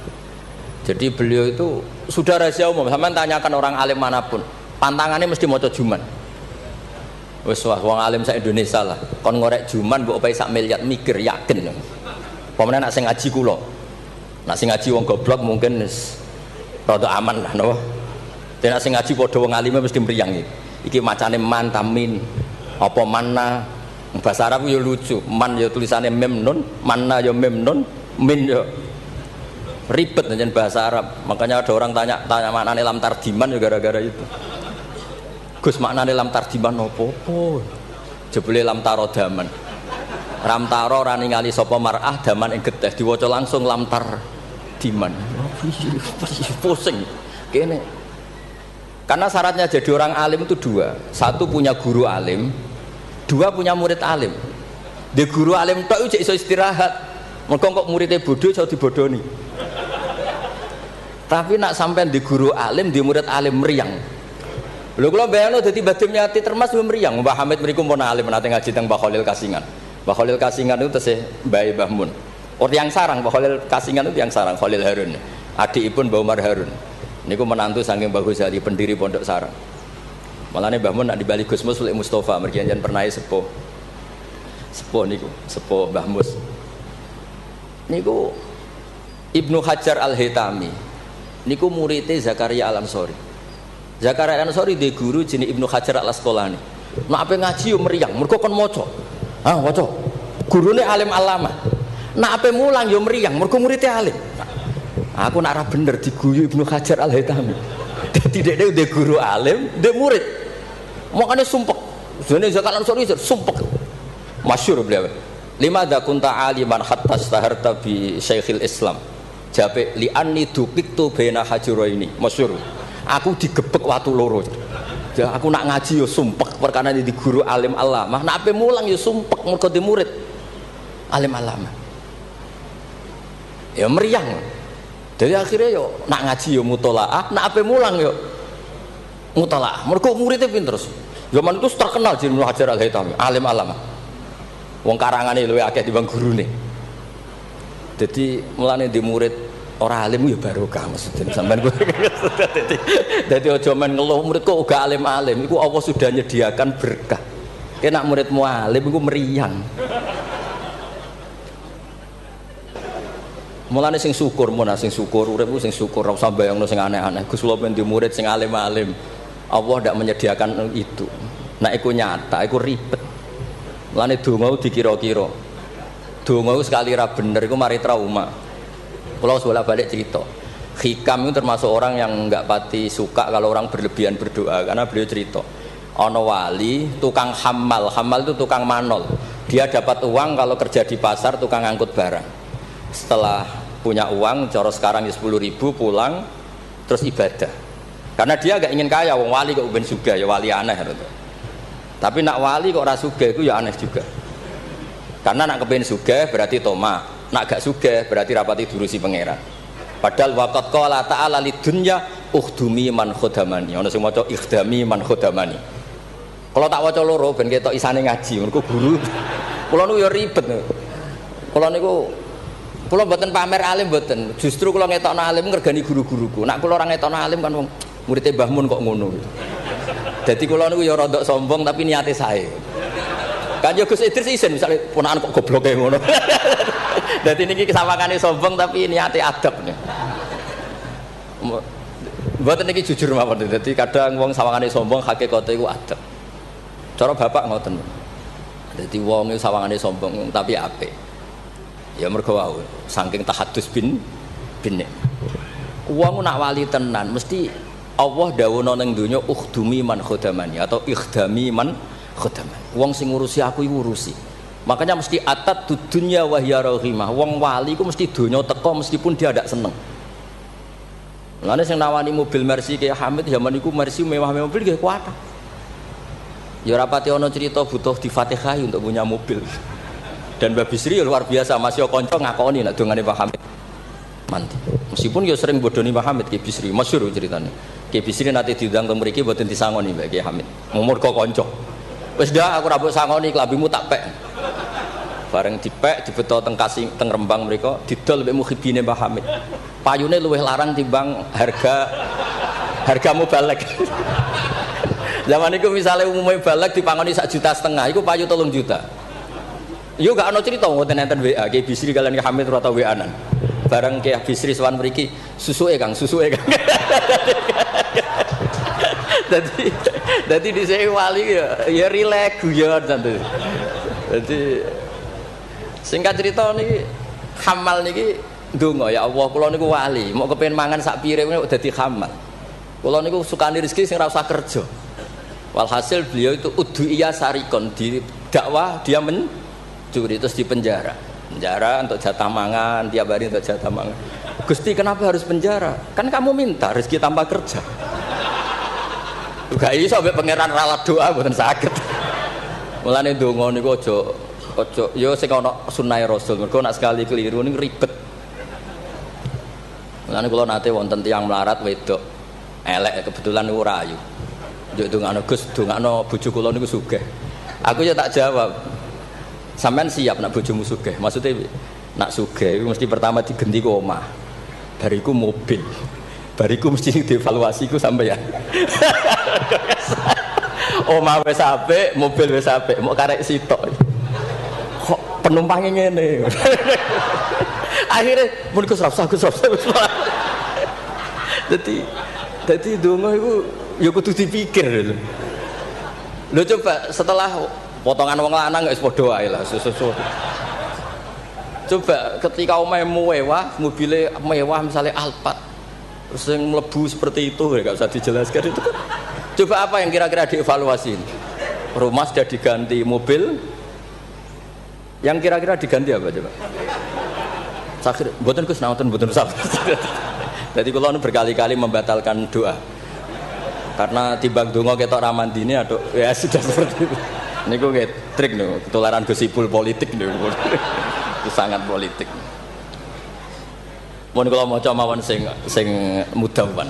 Jadi beliau itu sudah rahasia umum, sampean tanyakan orang alim manapun pantangannya mesti maca juman. Wis wong alim sak Indonesia lah kon ngorek juman mbok opae sak miliar mikir yakin. Pemene nak sing ngaji kula, nak sing ngaji wong goblok mungkin wis rada aman lah napa. Nek sing ngaji padha wong alime mesti mriyang iki macane mantamin apa manna. Bahasa Arab yo lucu, man yo tulisannya mem nun, manna yo mem nun, min yo ribet dengan bahasa Arab. Makanya ada orang tanya maknane lam tardiman ya gara-gara itu. Gus maknane lam tardiman opo? Jebule lam tarodaman. Ram taro ora ningali sapa mar'ah daman ing getih diwaca langsung lam tardiman. Pusing. Kene. Karena syaratnya jadi orang alim itu dua. Satu punya guru alim, dua punya murid alim. Di guru alim tok iso istirahat. Mergo kok muridnya bodoh iso dibodoni. Tapi nak sampean di guru alim, di murid alim meriang. Lho kula bayangno dadi Badim Nyati Termas meriang. Mbah Hamid mriku pun alim nate ngaji teng Mbah Khalil Kasingan. Mbah Khalil Kasingan itu tesih Mbah Mbah Mun. Orang yang sarang Mbah Khalil Kasingan itu yang sarang Khalil Harun. Adikipun Mbah Umar Harun. Niku menantu saking Mbah Ghazali pendiri Pondok Sarang. Malane Mbah Mun nak dibali Gus Mus Lik Mustofa mergi jan pernah sepuh. Sepuh niku, sepuh Mbah Mus. Niku Ibnu Hajar Al-Haytami. Niku muridé Zakaria Al-Ansori. Zakaria Al-Ansori di guru jenenge Ibnu Hajar Al-Asqalani. Nek ape ngaji yo meriang, mergo kon maca. Ah, maca. Gurune alim alama. Nek ape mulang yo meriang, mergo muridé alim. Aku nak ora bener diguyu Ibnu Hajar Al-Haytami. Dadi dhekne ndek guru alim, ndek murid. Makane sumpek. Jenenge Zakaria Al-Ansori sumpek. Masyhur beliau. Lima da kunta aliman hatta staharta bi Syekhil Islam. Jape li anni dukiktu baina hajuraini. Masyhur. Aku digebek watu loro. Ya aku nak ngaji yo sumpek perkara di guru alim alamah. Nak ape mulang yo sumpek mergo di murid alim alamah. Ya meriang. Jadi akhirnya yo nak ngaji yo mutolaah, nak ape mulang yo mutolaah. Mergo muridnya pinter. Zaman itu terkenal Ibnu Hajar Al-Haytami, alim alamah. Wong karangane luwih akeh timbang gurune. Jadi mulane di murid ora alim ya barokah maksudnya sampean kowe. Dadi aja men ngeluh murid kok uga alim-alim, iku Allah sudah nyediakan berkah. Nek muridmu alim iku meriang. Mulane sing syukur sing syukur uripku sing syukur ora usah bayangno sing aneh-aneh. Gus kula ben di murid sing alim-alim. Allah ndak menyediakan itu. Nek iku nyata, iku ribet. Mulane donga dikira-kira. Donga sekali ra bener iku mari trauma. Kalau bolak-balik cerita, Hikam itu termasuk orang yang enggak pati suka kalau orang berlebihan berdoa, karena beliau cerita ono wali tukang hamal itu tukang manol, dia dapat uang kalau kerja di pasar tukang angkut barang. Setelah punya uang coro sekarang 10.000 pulang terus ibadah, karena dia agak ingin kaya. Wong wali kok ben sugih ya wali aneh gitu. Tapi nak wali kok ora sugih itu ya aneh juga, karena nak kepen sugih berarti toma. Nak gak sugih berarti rapati durusi pangeran. Padahal waqat qala ta'ala lidunya ukhdumi man khodamani. Ana sing maca ikhdami man khodamani. Kalau tak waca loro ben ketok isane ngaji, mergo guru. Kula niku ya ribet. Kula niku Kula mboten pamer alim mboten. Justru kula ngetokno alim ngergani guru-guruku. Nek kula ora ngetokno alim kan wong muridé Mbah Mun kok ngono. Dadi kula niku ya rada sombong tapi niate sae. Kan yo Gus Idris isin misale ponakan kok gobloke ngono. Dadi niki sawangane sombong tapi niate adab nih. Mboten niki jujur mawon. Dadi kadang wong sawangane sombong hakikate iku adab. Cara bapak ngoten. Dadi wong sawangane sombong tapi apik. Ya mergo wae saking tahadus bin. Wong nak wali tenan mesti Allah dawuhna ning donya ukhdumi man khadamani atau ikhdami man khadamani. Wong sing ngurusi aku iku urusi. Makanya mesti atat dunya wa hiya rahimah. Wong wali iku mesti donya teko meskipun dia ndak seneng. Lane sing nawani mobil Mercy kayak Hamid zaman iku Mercy mewah-mewah mobil nggih kuat. Ya rapati ana cerita butuh di Fatihah untuk punya mobil. Dan Mbak Bisri luar biasa, masih konco ngakoni nak dongane Pak Hamid. Mandi. Meskipun ya sering bodoni Pak Hamid Ki Bisri, masyhur ceritane. Ki Bisri nanti diundang teng mriki mboten disangoni Mbak Ki Hamid. Umur kok konco. Wis dah aku ra mbok sangoni klambimu tak pek. Bareng dipek dibeto teng Kasing teng Rembang mriko didol mbek muhibine Pak Hamid. Payune luwih larang timbang harga mubalek. Zaman itu misalnya umumnya balek dipangoni 1,5 juta, itu payu 3 juta. Yo gak ada cerita ngoten enten WA, Ki Bisri kalian Ki Hamid atau WA-an. Bareng Ki Bisri sowan mriki, susuke Kang. Dadi dhisik wali ya rileks guyon santai. Dadi singkat cerita niki hamal niki ndonga ya Allah kula niku wali, mau kepengin mangan sak piring kok dadi hamal. Kula niku sukani rezeki sing ora usah kerja. Walhasil beliau itu udhu'iyah sarikon di dakwah dia mencuri terus di penjara untuk jatah mangan tiap hari untuk jatah mangan. Gusti kenapa harus penjara? Kan kamu minta rezeki tanpa kerja. Gak iso sampai pangeran ralat doa mboten saged. Mulane ndonga niku aja ya sing ana sunah Rasul. Mergo nek sekali keliru niku ribet. Mulane kula nate wonten tiyang melarat wedok elek kebetulan niku rayu. Yo dongakno Gus, dongakno bojo kula niku sugih. Aku ya tak jawab. Sampean siap nak bojomu sugih? Maksudnya nak sugih mesti pertama digenti ku omah. Bariku mobil. Bariku mesti dievaluasi ku sampeyan. Omah wis apik, mobil wis apik, mok karek sitok. Kok penumpangnya ngene. Akhirnya mun Gus Rafsah. Dadi donga iku ya kudu dipikir lho. Lho coba setelah potongan wong lanang wis padha wae lah susu. Coba ketika omahmu mewah, mobilnya mewah misalnya Alphard. Terus yang mlebu seperti itu ya enggak usah dijelaskan itu. Coba apa yang kira-kira dievaluasi? Rumah sudah diganti, mobil yang kira-kira diganti apa coba? Sakit, mboten Gus naonten mboten usah. Jadi kula berkali-kali membatalkan doa. Karena timbang donga ketok ramandine aduh ya sudah seperti itu. Niku nggih trik niku, ketularan gosipul politik niku. Itu sangat politik. Mun kula maca mawon sing mudawwan.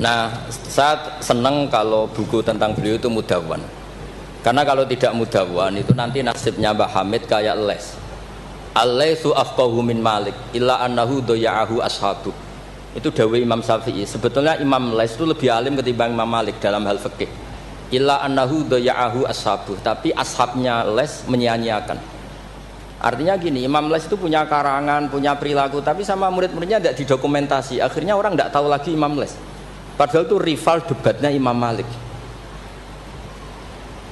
Nah, saya senang kalau buku tentang beliau itu mudawwan. Karena kalau tidak mudawwan itu nanti nasibnya Mbah Hamid kayak les. Al-Laitsu afqahu min Malik illa annahu daya'ahu ashabu. Itu dawuh Imam Syafi'i. Sebetulnya Imam Les itu lebih alim ketimbang Imam Malik dalam hal fikih. Illa annahu daya'ahu ashabu, tapi ashabnya Les menyia-nyiakan. Artinya gini, Imam Les itu punya karangan, punya perilaku, tapi sama murid-muridnya tidak didokumentasi. Akhirnya orang tidak tahu lagi Imam Les. Padahal itu rival debatnya Imam Malik.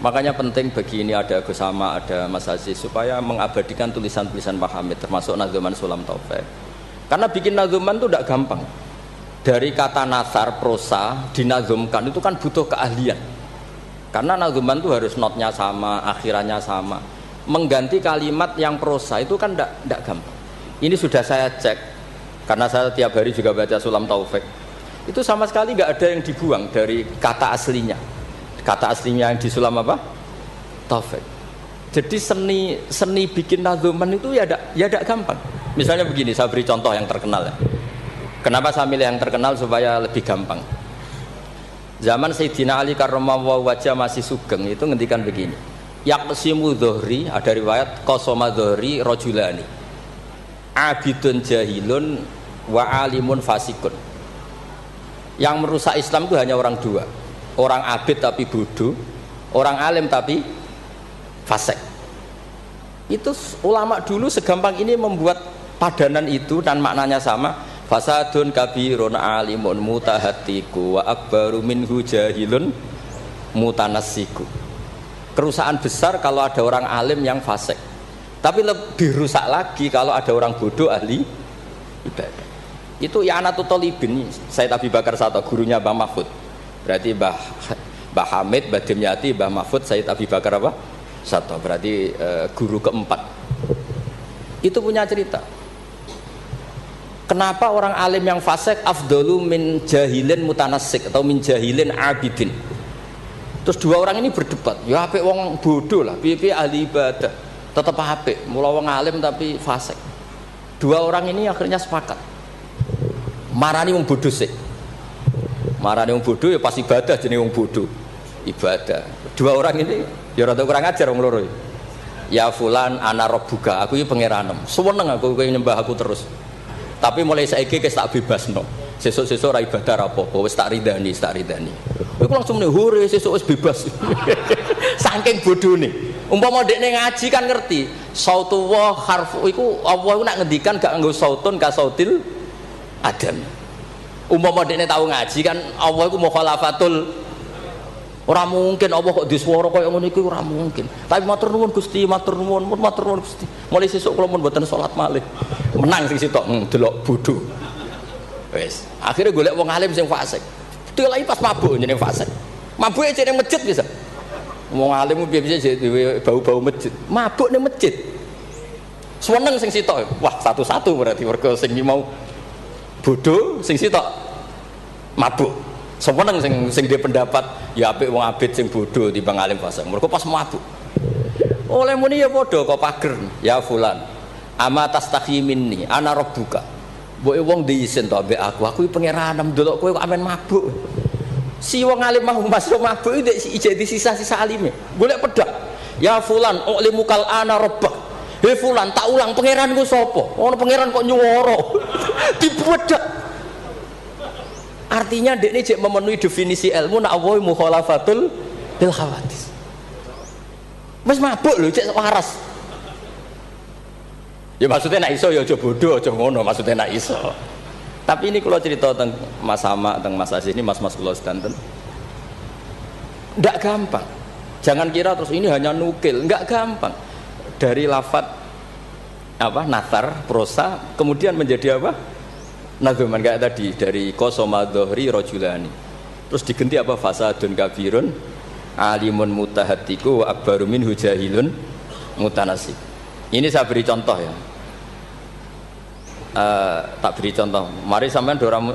Makanya penting bagi ini ada Gus Sama, ada Mas Aziz supaya mengabadikan tulisan-tulisan Pak Hamid termasuk Nadzuman Sulam Taufik. Karena bikin nadzuman itu tidak gampang. Dari kata nasar prosa dinazumkan itu kan butuh keahlian. Karena nadzuman itu harus notnya sama, akhirannya sama. Mengganti kalimat yang prosa itu kan tidak gampang. Ini sudah saya cek karena saya tiap hari juga baca Sulam Taufik. Itu sama sekali nggak ada yang dibuang dari kata aslinya. Kata aslinya yang di Sulam apa? Taufik. Jadi seni bikin nadzuman itu ya tidak gampang. Misalnya begini, saya beri contoh yang terkenal ya. Kenapa saya milih yang terkenal supaya lebih gampang. Zaman Sayyidina Ali karramallahu wajah masih sugeng itu ngendikan begini. Yaqsimu dhuhri, ada riwayat qasama dhuhri rajulani. abidun jahilun wa alimun fasikun. Yang merusak Islam itu hanya orang dua, orang abid tapi bodoh, orang alim tapi fasik. Itu ulama dulu segampang ini membuat padanan itu dan maknanya sama. Fasadun kabirun alimun mutahatiku wa akbaru minhu jahilun mutanassiku. Kerusakan besar kalau ada orang alim yang fasik, tapi lebih rusak lagi kalau ada orang bodoh ahli ibadah. Itu I'anatul Thalibin, Sayyid Abi Bakar Sato, gurunya Mbah Mahfud. Berarti Mbah Hamid, Mbah Dimyati, Mbah Mahfud, Sayyid Abi Bakar apa? Sato. Berarti guru keempat. Itu punya cerita. Kenapa orang alim yang fasik afdalu min jahilin mutanassik atau min jahilin abidin? Terus dua orang ini berdebat. Ya apik wong bodoh lah, piye ahli ibadah. Tetap apik, mula wong alim tapi fasik. Dua orang ini akhirnya sepakat. Marani wong bodoh sih. Marani wong bodoh ya pas ibadah jenenge wong bodoh. Ibadah. Dua orang ini ya rada kurang ajar wong loro. Ya fulan ana rabbuka, aku iki pangeranem. Seneng aku kowe nyembah aku terus. Tapi mulai saiki wis tak bebasno. Sesuk-sesuk ora ibadah ra apa-apa, wis tak ridani, tak ridani. Iku langsung muni hore sesuk wis bebas. Saking bodone. Umpama dekne ngaji kan ngerti, sautullah harfu iku Allah iku nak ngendikan gak nganggo sautun ka sautil adam. Umpama dekne tau ngaji kan Allah iku mukhalafatul. Ora mungkin Allah kok diswara kaya ngono iki ora mungkin. Tapi matur nuwun Gusti, matur nuwun Gusti. Mulai sesuk kula mun mboten salat malih. Menang sing sitok delok bodho. Wis, akhirnya golek wong alim sing fasik. Delok pas mabuk jenenge fasik. Mabuke jeneng masjid bisa. Wong alim piye-piye bau-bau masjid. Mabuk ning masjid. Seneng sing sitok. Wah, satu-satu berarti mergo sing mau bodho, sing sitok mabuk. Seneng sing dia pendapat ya apik wong abid sing bodoh timbang alim fasik. Mergo pas mabuk. Oleh muni ya padha kok pager. Ya fulan. Ama tastahi minni ana rabbuka. Mbok wong diisin to ambek aku pangeran ndelok kowe kok amen mabuk. Si wong alim mau masuk mabuk iki jadi sisa-sisa alime. Golek pedak. Ya fulan ulimukal ana rabbak. He fulan tak ulang pangeranku sapa? Ono pangeran kok nyuwara. Dibedak. Artinya dekne jek memenuhi definisi ilmu nak Allah mukhalafatul bil hawadis. Wis mabuk lho cek waras. Ya maksudnya nak iso ya aja bodoh aja ngono maksudnya nak iso. Tapi ini kalau cerita tentang Mas Sama, tentang Mas Aziz ini mas-mas kula sedanten. Ndak gampang. Jangan kira terus ini hanya nukil, enggak gampang. Dari lafadz apa nathar prosa kemudian menjadi apa? Nadzuman kayak tadi dari qasama dhuhri rajulani. Terus diganti apa fasadun kabirun alimun mutahatiku wa akbaru minhu jahilun mutanasib. Ini saya beri contoh ya. Tak beri contoh. Mari sampean dorang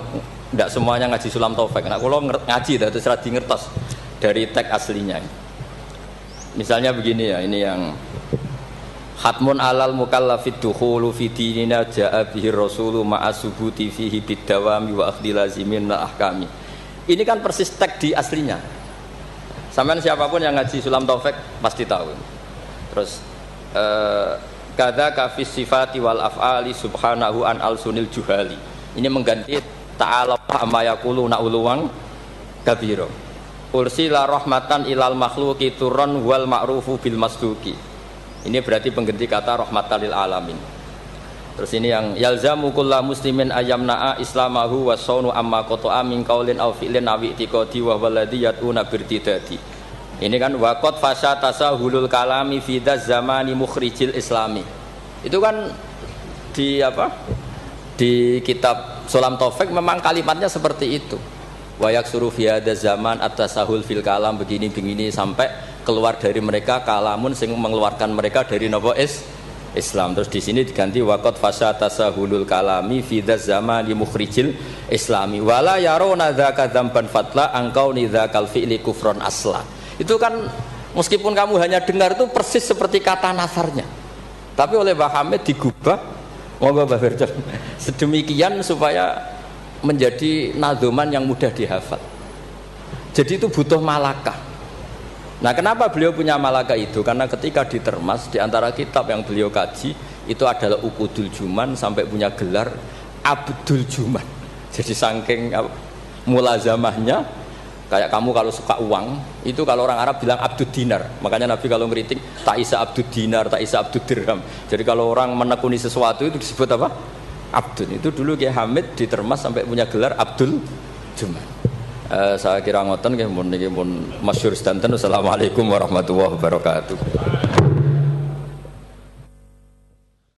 ndak semuanya ngaji Sulam Taufik. Nek kula ngaji terus ra di ngertos dari teks aslinya. Misalnya begini ya, ini yang Hatmun alal mukallafid dukhulu fi dinina ja'a bihi rasulu ma'asubuti fihi bidawami wa akhdhi lazimin la ahkami. Ini kan persis teks di aslinya. Sampean siapapun yang ngaji Sulam Taufik pasti tahu. Terus kadza kafis sifati wal af'ali subhanahu an al-sunil juhali. Ini mengganti ta'ala amma yaquluna uluwang kabira. Ursila rahmatan ilal makhluqi turran wal ma'rufu bil masduqi. Ini berarti pengganti kata rahmatan lil alamin. Terus ini yang yalzamu kullu muslimin ayyamna'a islamahu wa saunu amma qata'a min qaulin aw fi'lin aw i'tiqadi wa walladhi yatuna birtidati. Ini kan waqad fasha tasahulul kalami fi zamani mukhrijil islami. Itu kan di apa? Di kitab Sulam Taufik memang kalimatnya seperti itu. Wa yaksuru fi hadza zaman at-tasahul fil kalam begini-begini sampai keluar dari mereka kalamun sing mengeluarkan mereka dari napa Islam. Terus di sini diganti waqad fasha tasahulul kalami fi zamani mukhrijil islami wala yaruna dzaka dzamban fatla angkau nidzakal fi'li kufron asla. Itu kan meskipun kamu hanya dengar itu persis seperti kata nasarnya. Tapi oleh Mbah Hamid digubah monggo Mbah Firdaus sedemikian supaya menjadi nadzuman yang mudah dihafal. Jadi itu butuh malakah. Nah, kenapa beliau punya malaka itu? Karena ketika di Termas, di antara kitab yang beliau kaji itu adalah Uqudul Juman, sampai punya gelar Abdul Juman. Jadi saking mulazamahnya, kayak kamu kalau suka uang itu kalau orang Arab bilang Abdul Dinar. Makanya Nabi kalau ngeritik tak isa Abdul Dinar, tak isa Abdul Dirham. Jadi kalau orang menekuni sesuatu itu disebut apa? Abdul. Itu dulu Kiai Hamid di Termas sampai punya gelar Abdul Juman. Saya kira ngoten nggih mun niki pun masyhur sedanten. Assalamualaikum warahmatullahi wabarakatuh.